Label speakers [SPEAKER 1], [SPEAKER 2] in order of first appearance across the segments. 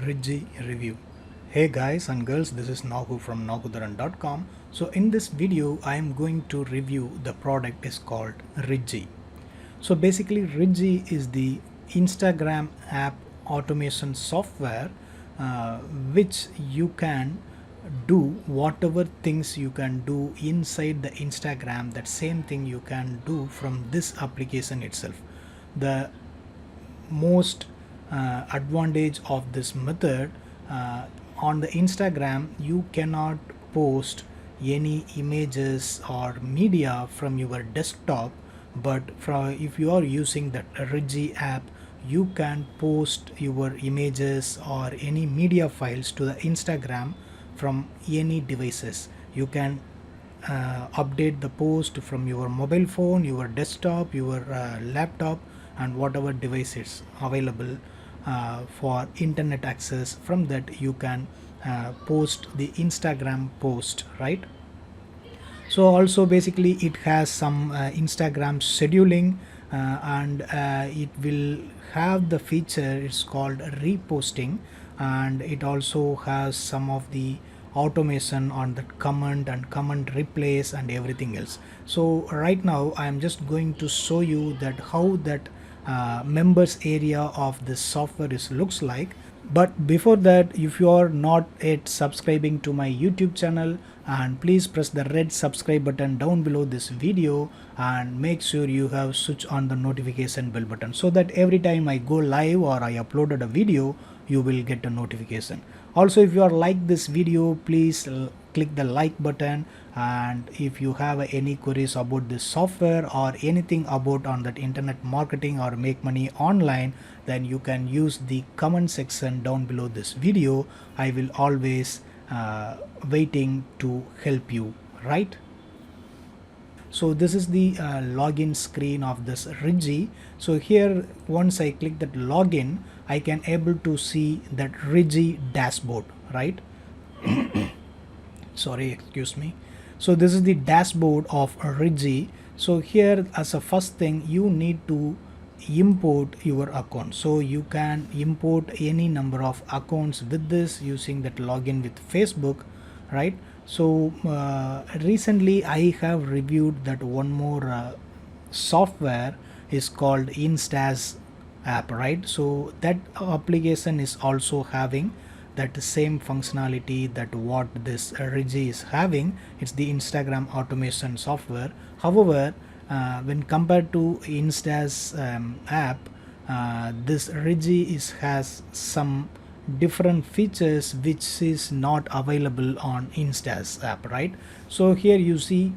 [SPEAKER 1] Ridgy review. Hey guys and girls, this is Nagu from nagudaran.com. So in this video I am going to review the product is called Ridgy. So basically Ridgy is the Instagram app automation software which you can do whatever things you can do inside the Instagram, that same thing you can do from this application itself. The most advantage of this method, on the Instagram you cannot post any images or media from your desktop, but if you are using the Ridgy app you can post your images or any media files to the Instagram from any devices. You can update the post from your mobile phone, your desktop, your laptop, and whatever device is available for internet access. From that you can post the Instagram post, right? So also basically it has some Instagram scheduling, and it will have the feature, it's called reposting, and it also has some of the automation on the comment and comment replace and everything else. So right now I am just going to show you that how that members area of this software is looks like. But before that, if you are not yet subscribing to my YouTube channel, and please press the red subscribe button down below this video and make sure you have switch on the notification bell button, so that every time I go live or I uploaded a video you will get a notification. Also, if you are like this video, please click the like button, and if you have any queries about this software or anything about on that internet marketing or make money online, then you can use the comment section down below this video. I will always waiting to help you, right? So this is the login screen of this Ridgy. So here once I click that login, I can able to see that Ridgy dashboard, right? Sorry, excuse me. So this is the dashboard of Ridgy. So here, as a first thing, you need to import your account. So you can import any number of accounts with this using that login with Facebook, right? So recently I have reviewed that one more software is called Instaz app, right? So that application is also having that same functionality that what this Ridgy is having. It's the Instagram automation software. However, when compared to Insta's app, this Ridgy has some different features which is not available on Insta's app, right? So here you see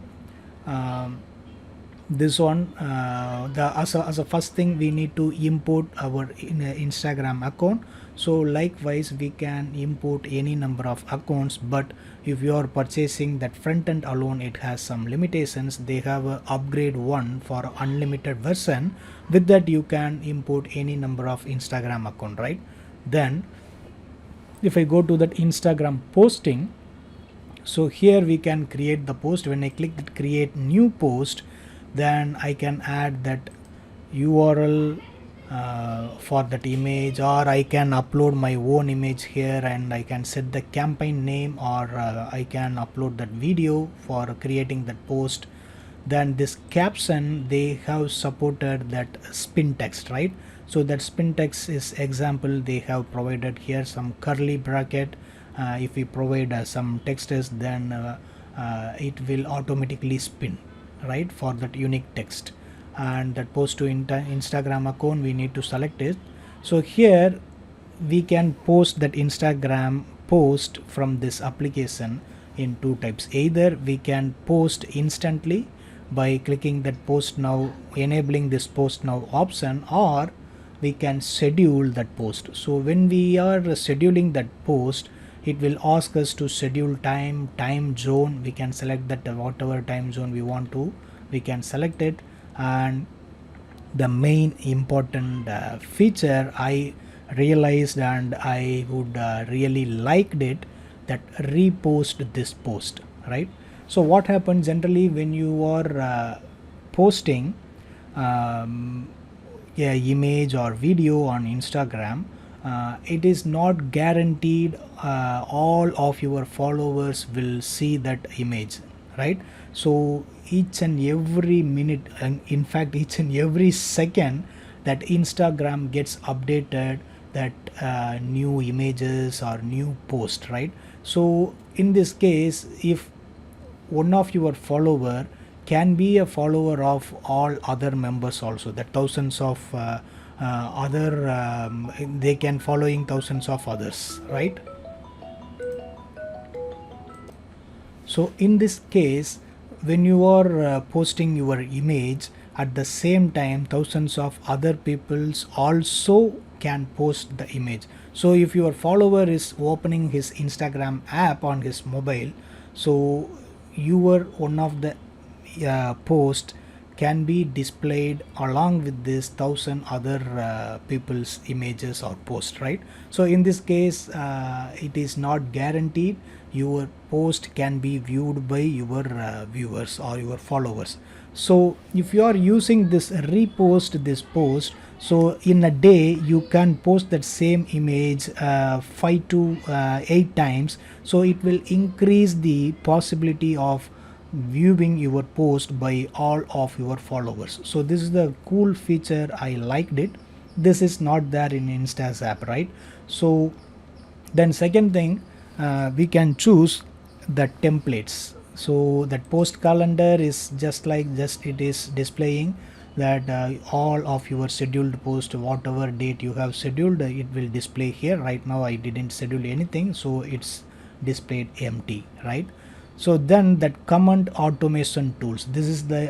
[SPEAKER 1] this one, as a first thing we need to import our Instagram account. So likewise we can import any number of accounts, but if you are purchasing that front end alone, it has some limitations. They have a upgrade one for unlimited version. With that you can import any number of Instagram account, right? Then if I go to that Instagram posting, so here we can create the post. When I click that create new post, then I can add that URL for that image, or I can upload my own image here, and I can set the campaign name, or I can upload that video for creating that post. Then this caption, they have supported that spin text, right? So that spin text is example they have provided here some curly bracket. If we provide some texts, then it will automatically spin, right, for that unique text. And that post to Instagram account, we need to select it. So here we can post that Instagram post from this application in two types. Either we can post instantly by clicking that post now, enabling this post now option, or we can schedule that post. So when we are scheduling that post, it will ask us to schedule time zone. We can select that whatever time zone we want to, we can select it. And the main important feature I realized, and I would really liked it, that repost this post, right? So what happens generally when you are posting image or video on Instagram, it is not guaranteed all of your followers will see that image, right? So each and every minute, and in fact each and every second, that Instagram gets updated, that new images or new post, right? So in this case, if one of your follower can be a follower of all other members also, that thousands of other they can following thousands of others, right? So in this case, when you are posting your image, at the same time thousands of other peoples also can post the image. So if your follower is opening his Instagram app on his mobile, so your one of the post can be displayed along with this thousand other people's images or post, right? So in this case, it is not guaranteed your post can be viewed by your viewers or your followers. So if you are using this repost this post, so in a day you can post that same image 5 to 8 times, so it will increase the possibility of viewing your post by all of your followers. So this is the cool feature, I liked it. This is not there in Insta's app, right? So then second thing, we can choose the templates. So that post calendar is just like just it is displaying that all of your scheduled post, whatever date you have scheduled, it will display here. Right now I didn't schedule anything, so it's displayed empty, right? So then that comment automation tools, this is the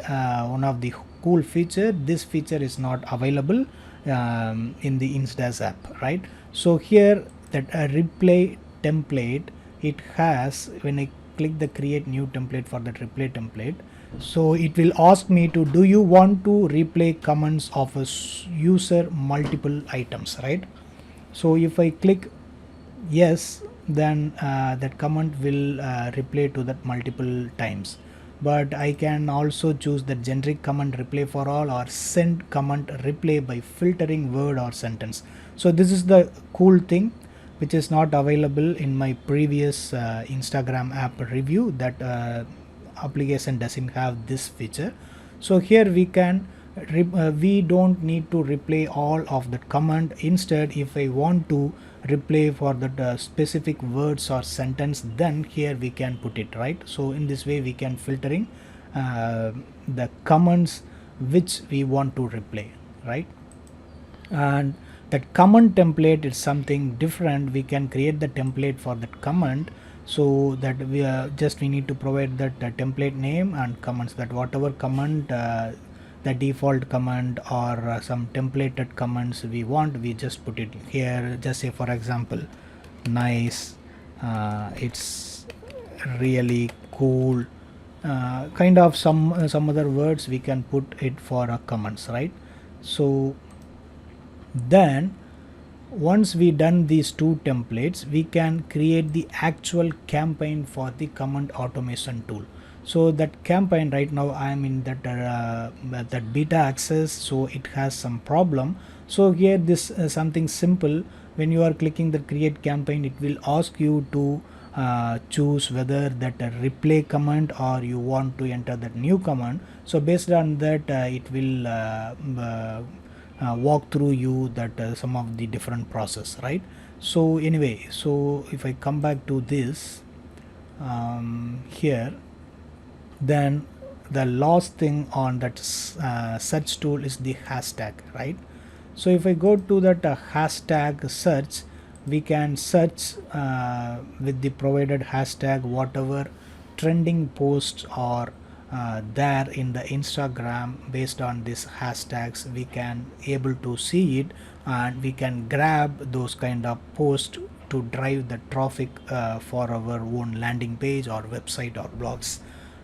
[SPEAKER 1] one of the cool feature. This feature is not available in the Insta's app, right? So here that replay template, it has, when I click the create new template for that replay template, so it will ask me to, do you want to replay comments of a user multiple items, right? So if I click yes, then that comment will replay to that multiple times. But I can also choose the generic comment replay for all or send comment replay by filtering word or sentence. So this is the cool thing which is not available in my previous Instagram app review. That application doesn't have this feature. So here we can we don't need to replay all of that comment. Instead, if I want to replay for the specific words or sentence, then here we can put it, right? So in this way we can filtering the comments which we want to replay, right? And that comment template is something different. We can create the template for that comment, so that we need to provide that template name and comments, that whatever comment the default comment or some templated comments we want, we just put it here. Just say for example, nice, it's really cool, kind of some other words we can put it for comments, right? So then once we done these two templates, we can create the actual campaign for the comment automation tool. So that campaign, right now I am in that beta access, so it has some problem. So here this something simple. When you are clicking the create campaign, it will ask you to choose whether that replay command or you want to enter that new command. So based on that it will walk through you that some of the different process, right? So anyway, so if I come back to this here, then the last thing on that search tool is the hashtag, right? So if I go to that hashtag search, we can search with the provided hashtag whatever trending posts are there in the Instagram. Based on these hashtags we can able to see it, and we can grab those kind of posts to drive the traffic for our own landing page or website or blogs,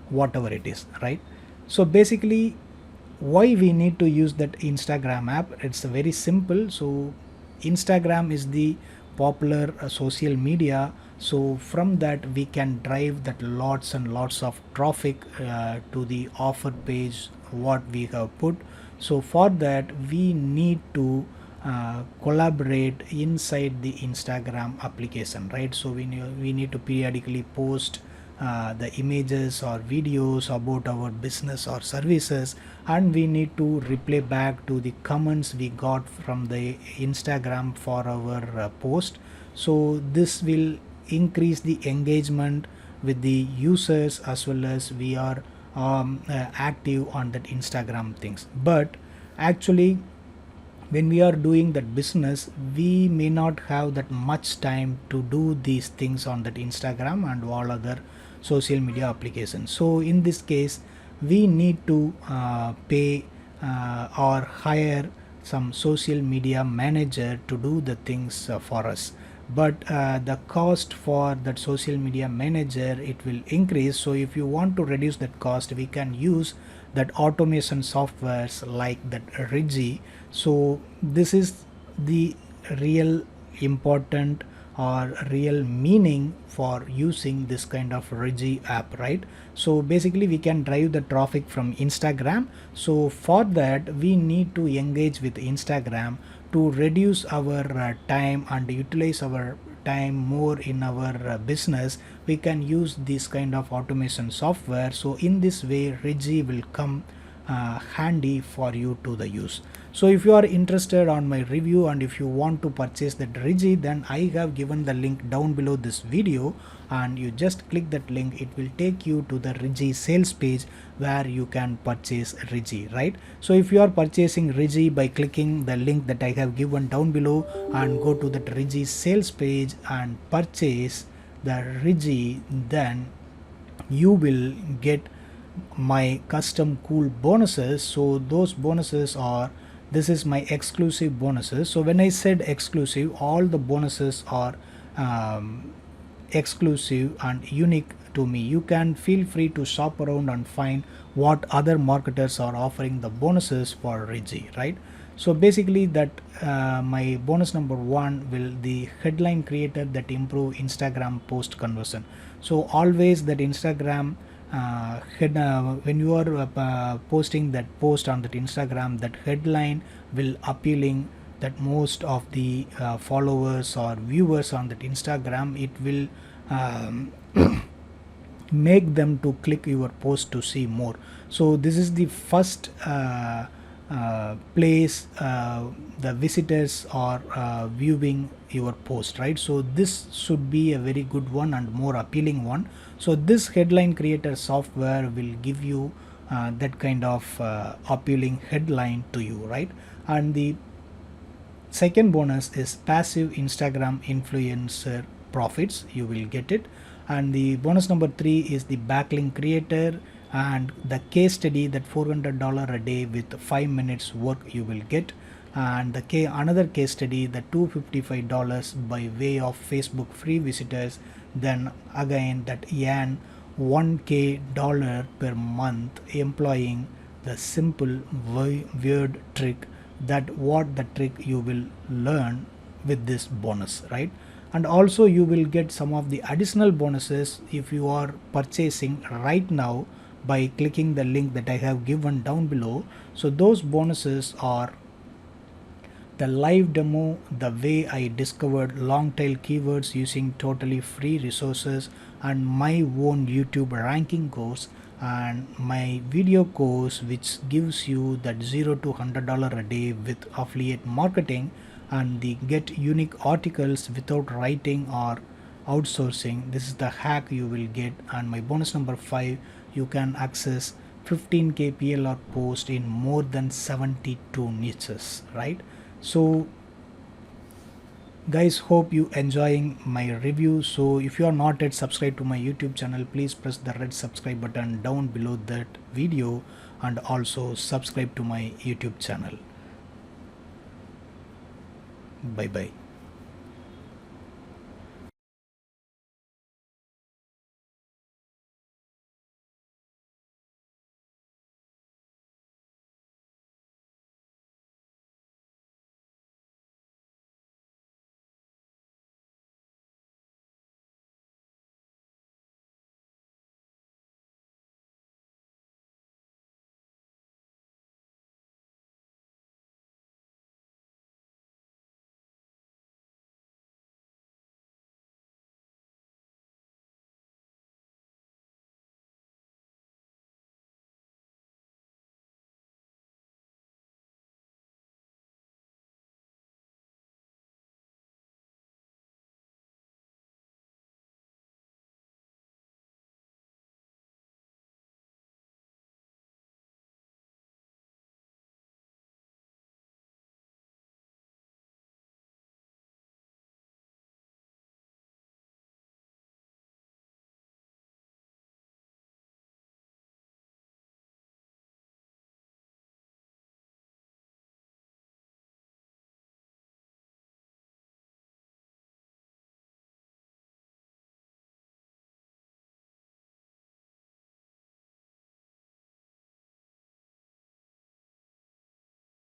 [SPEAKER 1] whatever it is, right? So basically why we need to use that Instagram app, it's very simple. So Instagram is the popular social media, so from that we can drive that lots and lots of traffic to the offer page what we have put. So for that we need to collaborate inside the Instagram application, right? So we need to periodically post the images or videos about our business or services, and we need to reply back to the comments we got from the Instagram for our post. So this will increase the engagement with the users, as well as we are active on that Instagram things. But actually, when we are doing that business, we may not have that much time to do these things on that Instagram and all other social media applications. So in this case, we need to pay or hire some social media manager to do the things for us. But the cost for that social media manager, it will increase. So if you want to reduce that cost, we can use that automation softwares like that Ridgy. So this is the real important or real meaning for using this kind of Ridgy app, right? So basically we can drive the traffic from Instagram. So for that we need to engage with Instagram to reduce our time and utilize our time more in our business. We can use this kind of automation software. So in this way, Ridgy will come handy for you to the use. So if you are interested on my review and if you want to purchase that Ridgy, then I have given the link down below this video, and you just click that link. It will take you to the Ridgy sales page where you can purchase Ridgy, right? So if you are purchasing Ridgy by clicking the link that I have given down below and go to the Ridgy sales page and purchase the Ridgy, then you will get my custom cool bonuses. So those bonuses are, this is my exclusive bonuses. So when I said exclusive, all the bonuses are exclusive and unique to me. You can feel free to shop around and find what other marketers are offering the bonuses for Ridgy, right? So basically that my bonus number 1 will the headline creator that improve Instagram post conversion. So always that Instagram when you are posting that post on that Instagram, that headline will appealing that most of the followers or viewers on that Instagram. It will make them to click your post to see more. So this is the first place the visitors are viewing your post, right? So this should be a very good one and more appealing one. So this headline creator software will give you that kind of appealing headline to you, right? And the second bonus is passive Instagram influencer profits. You will get it. And the bonus number 3 is the backlink creator and the case study, that $400 a day with 5 minutes work you will get. And the another case study, the $255 by way of Facebook free visitors. Then again that earn $1K per month employing the simple weird trick. That what the trick you will learn with this bonus, right? And also you will get some of the additional bonuses if you are purchasing right now by clicking the link that I have given down below. So those bonuses are the live demo, the way I discovered long tail keywords using totally free resources, and my own YouTube ranking course, and my video course which gives you that $0 to $100 a day with affiliate marketing, and the get unique articles without writing or outsourcing. This is the hack you will get. And my bonus number 5, you can access 15K PLR post in more than 72 niches, right? So guys, hope you enjoying my review. So if you are not yet subscribed to my YouTube channel, please press the red subscribe button down below that video, and also subscribe to my YouTube channel. Bye bye.